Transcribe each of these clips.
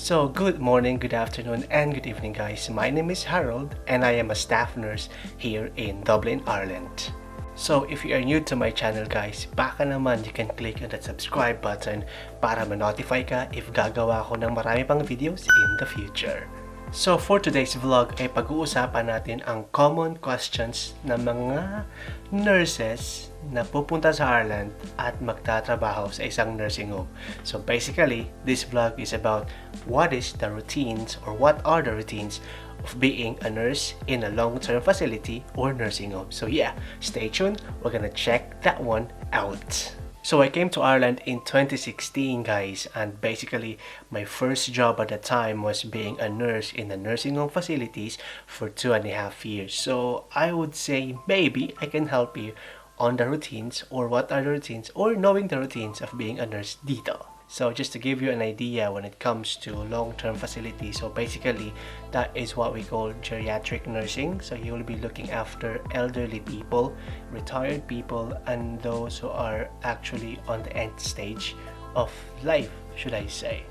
So, good morning, good afternoon, and good evening, guys. My name is Harold, and I am a staff nurse here in Dublin, Ireland. So, if you are new to my channel, guys, baka naman you can click on that subscribe button para ma-notify ka if gagawa ko ng marami pang videos in the future. So, for today's vlog ay pag-uusapan natin ang common questions ng mga nurses na pupunta sa Ireland at magtatrabaho sa isang nursing home. So, basically, this vlog is about what is the routines or what are the routines of being a nurse in a long-term facility or nursing home. So yeah, stay tuned. We're gonna check that one out. So I came to Ireland in 2016, guys, and basically my first job at the time was being a nurse in the nursing home facilities for 2.5 years. So I would say maybe I can help you on the routines or what are the routines or knowing the routines of being a nurse dito. So just to give you an idea when it comes to long-term facilities, so basically that is what we call geriatric nursing. So you will be looking after elderly people, retired people, and those who are actually on the end stage of life, should I say.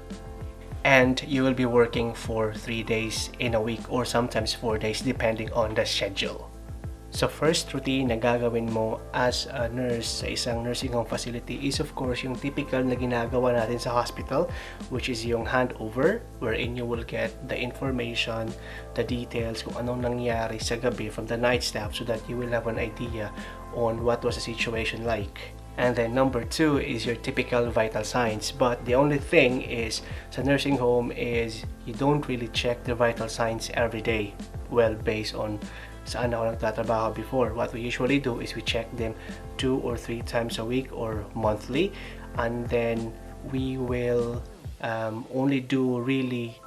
And you will be working for 3 days in a week or sometimes 4 days depending on the schedule. So first routine na gagawin mo as a nurse sa isang nursing home facility is of course yung typical na ginagawa natin sa hospital, which is yung handover, wherein you will get the information, the details kung anong nangyari sa gabi from the night staff so that you will have an idea on what was the situation like. And then number 2 is your typical vital signs, but the only thing is sa nursing home is you don't really check the vital signs every day. Well, based on saan ako nagtatrabaho before, what we usually do is we check them 2 or 3 times a week or monthly, and then we will only do really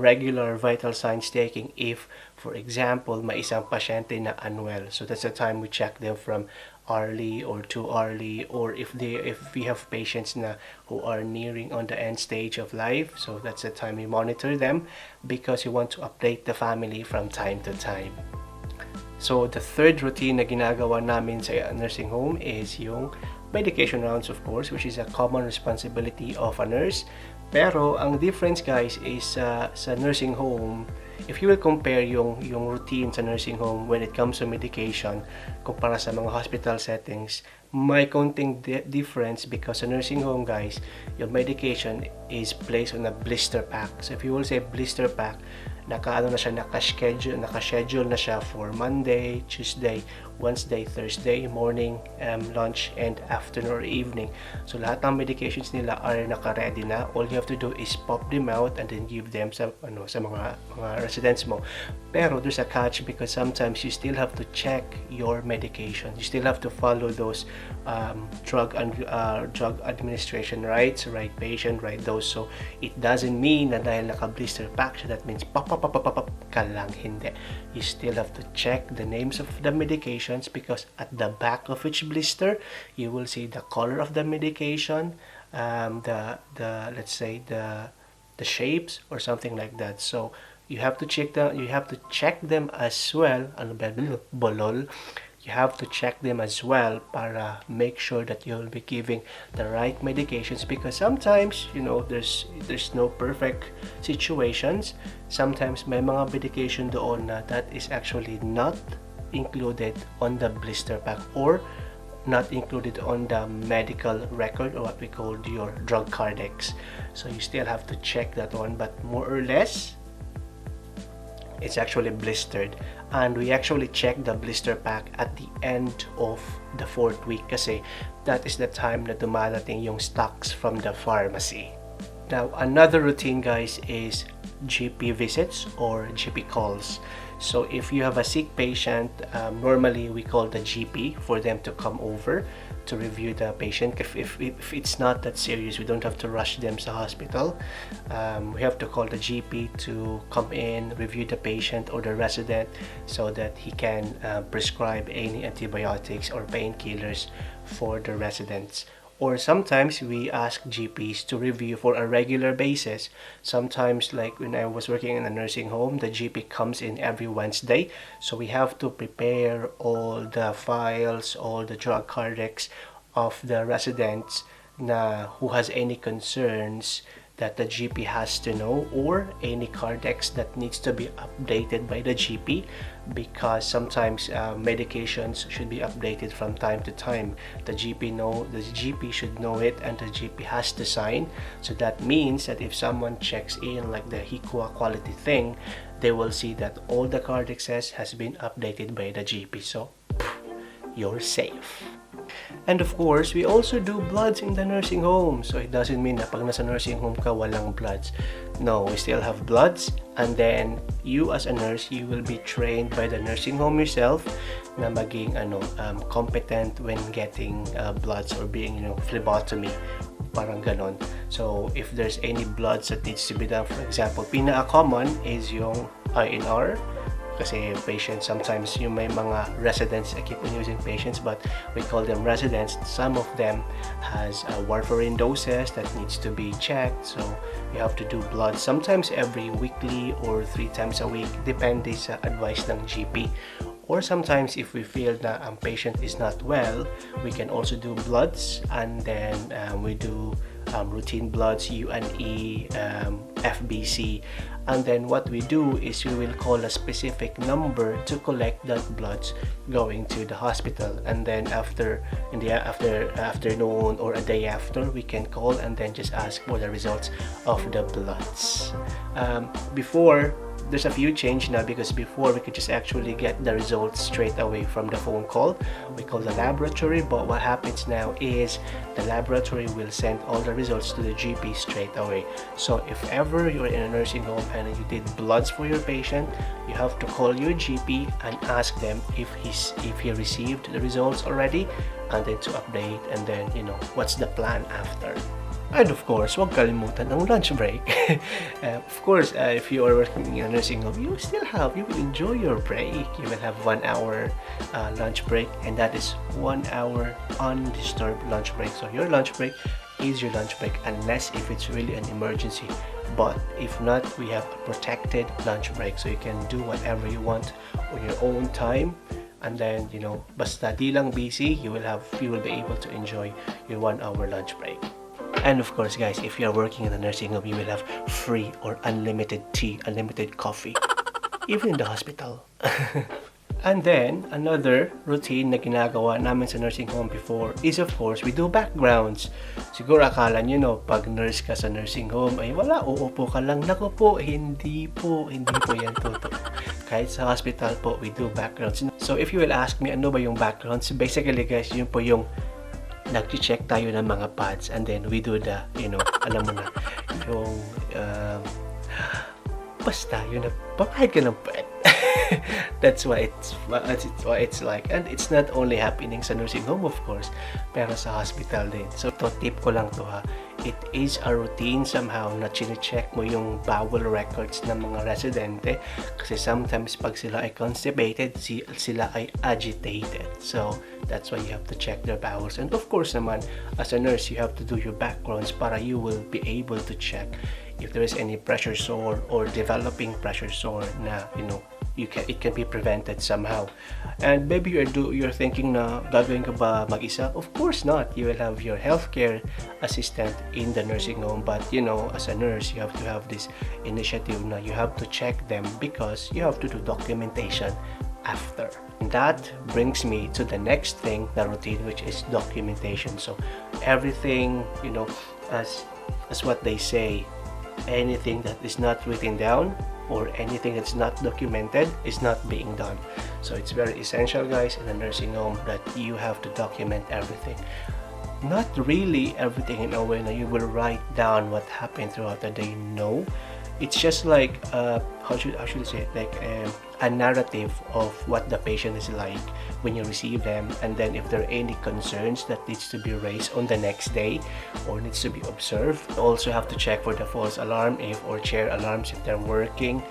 regular vital signs taking if, for example, may isang pasyente na unwell. So that's the time we check them from hourly or 2 hourly, or if we have patients na who are nearing on the end stage of life, so that's the time we monitor them because we want to update the family from time to time. So the third routine na ginagawa namin sa nursing home is yung medication rounds, of course, which is a common responsibility of a nurse. Pero ang difference, guys, is sa nursing home, if you will compare yung routine sa nursing home when it comes to medication kumpara sa mga hospital settings, may konting difference because sa nursing home, guys, yung medication is placed on a blister pack. So if you will say blister pack, naka-schedule na siya for Monday, Tuesday, Wednesday, Thursday, morning, lunch, and afternoon or evening. So lahat ng medications nila are naka-ready na. All you have to do is pop them out and then give them sa mga residents mo. Pero there's a catch because sometimes you still have to check your medication. You still have to follow those drug administration rights, right patient, right dose. So it doesn't mean na dahil naka-blister pack siya, that means pop ka lang. Hindi. You still have to check the names of the medications because at the back of each blister you will see the color of the medication, let's say the shapes or something like that. So you have to check them as well. Ano ba bolol? You have to check them as well para make sure that you'll be giving the right medications because sometimes, there's no perfect situations. Sometimes may mga medication doon na that is actually not included on the blister pack or not included on the medical record or what we call your drug cardex. So you still have to check that one, but more or less it's actually blistered, and we actually check the blister pack at the end of the 4th week kasi that is the time na dumadating yung stocks from the pharmacy. Now another routine, guys, is GP visits or GP calls. So if you have a sick patient, normally we call the GP for them to come over to review the patient. If it's not that serious, we don't have to rush them to hospital. We have to call the GP to come in, review the patient or the resident so that he can prescribe any antibiotics or painkillers for the residents. Or sometimes we ask GPs to review for a regular basis. Sometimes, like when I was working in a nursing home, the GP comes in every Wednesday. So we have to prepare all the files, all the drug cardex of the residents who has any concerns that the GP has to know, or any cardex that needs to be updated by the GP, because sometimes medications should be updated from time to time. The GP should know it, and the GP has to sign. So that means that if someone checks in like the HICWA quality thing, they will see that all the cardexes has been updated by the GP. So you're safe. And of course, we also do bloods in the nursing home. So it doesn't mean na pag nasa nursing home ka, walang bloods. No, we still have bloods. And then, you as a nurse, you will be trained by the nursing home yourself na maging competent when getting bloods or being, phlebotomy. Parang ganon. So, if there's any bloods that needs to be done, for example, pinaka-common is yung INR. Kasi patients, sometimes yung may mga residents, I keep on using patients, but we call them residents. Some of them has warfarin doses that needs to be checked, so you have to do blood sometimes every weekly or 3 times a week, depende sa advice ng GP. Or sometimes if we feel that a patient is not well, we can also do bloods, and then we do routine bloods, UNE, FBC, and then what we do is we will call a specific number to collect that bloods going to the hospital, and then after afternoon or a day after, we can call and then just ask for the results of the bloods. Before, there's a few change now, because before we could just actually get the results straight away from the phone call. We call the laboratory, but what happens now is the laboratory will send all the results to the GP straight away. So if ever you're in a nursing home and you did bloods for your patient, you have to call your GP and ask them if he received the results already, and then to update, and then what's the plan after. And of course, huwag kalimutan ng lunch break. Of course, if you are working in a nursing home, you will enjoy your break. You will have 1 hour lunch break, and that is 1 hour undisturbed lunch break. So your lunch break is your lunch break, unless if it's really an emergency. But if not, we have a protected lunch break, so you can do whatever you want on your own time. And then, basta di lang busy, you will be able to enjoy your 1 hour lunch break. And of course, guys, if you are working in a nursing home, you will have free or unlimited tea, unlimited coffee, even in the hospital. And then, another routine na ginagawa namin sa nursing home before is, of course, we do backgrounds. Siguro akala nyo, pag nurse ka sa nursing home, ay wala, uupo ka lang. Naku po, hindi po yan totoo. Kahit sa hospital po, we do backgrounds. So, if you will ask me, ano ba yung backgrounds? Basically, guys, yun po yung nag-check tayo ng mga pads, and then we do the, alam mo na, yung, basta, yun na, papahid ka ng pad. That's why it's like, and it's not only happening sa nursing home, of course, pero sa hospital din. So, tip ko lang to ha, it is a routine somehow na chine-check mo yung bowel records ng mga residente, kasi sometimes pag sila ay constipated, sila ay agitated. So, that's why you have to check their bowels. And of course naman, as a nurse, you have to do your backgrounds para you will be able to check if there is any pressure sore or developing pressure sore na, it can be prevented somehow. And maybe you're thinking na gagawin ka ba mag-isa? Of course not. You will have your healthcare assistant in the nursing home, but as a nurse, you have to have this initiative na you have to check them, because you have to do documentation after. And that brings me to the next thing, the routine, which is documentation. So everything, as what they say, anything that is not written down or anything that's not documented is not being done. So it's very essential, guys, in a nursing home that you have to document everything. Not really everything in a way that you will write down what happened throughout the day. No, it's just like how should I say it, like a narrative of what the patient is like when you receive them, and then if there are any concerns that needs to be raised on the next day or needs to be observed. You also have to check for the false alarm or chair alarms if they're working.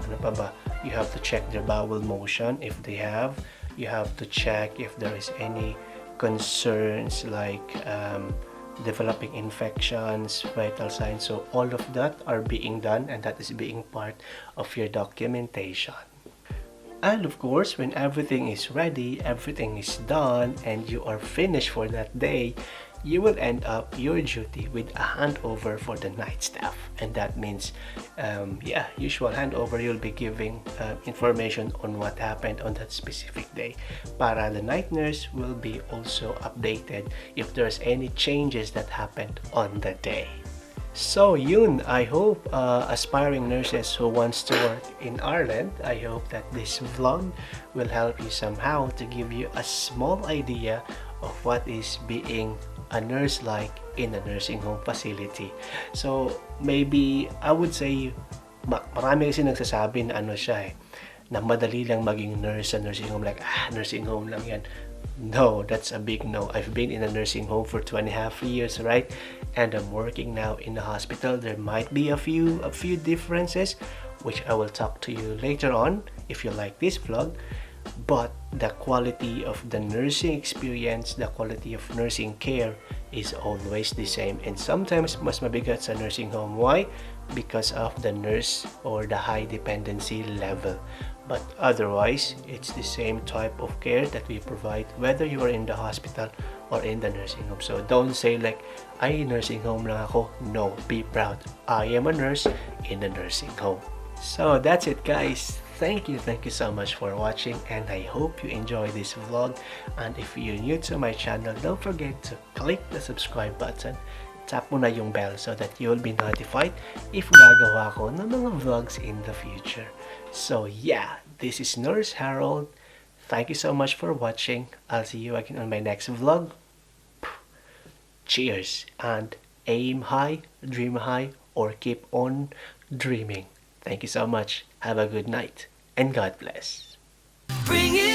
Ano pa ba? You have to check their bowel motion if they have. You have to check if there is any concerns like developing infections, vital signs. So all of that are being done, and that is being part of your documentation. And of course, when everything is ready, everything is done, and you are finished for that day, you will end up your duty with a handover for the night staff, and that means usual handover. You'll be giving information on what happened on that specific day, para the night nurse will be also updated if there's any changes that happened on the day. So yun, I hope aspiring nurses who wants to work in Ireland, I hope that this vlog will help you somehow to give you a small idea of what is being a nurse like in a nursing home facility. So maybe I would say marami kasi nagsasabi na ano siya na madali lang maging nurse sa nursing home, like nursing home lang yan. No, that's a big no. I've been in a nursing home for 2.5 years, right? And I'm working now in a hospital. There might be a few differences, which I will talk to you later on if you like this vlog. But the quality of the nursing experience, the quality of nursing care is always the same. And sometimes mas mabigat sa nursing home. Why? Because of the nurse or the high dependency level. But otherwise, it's the same type of care that we provide whether you are in the hospital or in the nursing home. So don't say like, ay, nursing home lang ako. No, be proud. I am a nurse in a nursing home. So that's it, guys. Thank you so much for watching, and I hope you enjoy this vlog. And if you're new to my channel, don't forget to click the subscribe button. Tap mo na yung bell so that you will be notified if gagawa ko ng mga vlogs in the future. So yeah, this is Nurse Harold. Thank you so much for watching. I'll see you again on my next vlog. Cheers, and aim high, dream high, or keep on dreaming. Thank you so much. Have a good night, and God bless. Bring it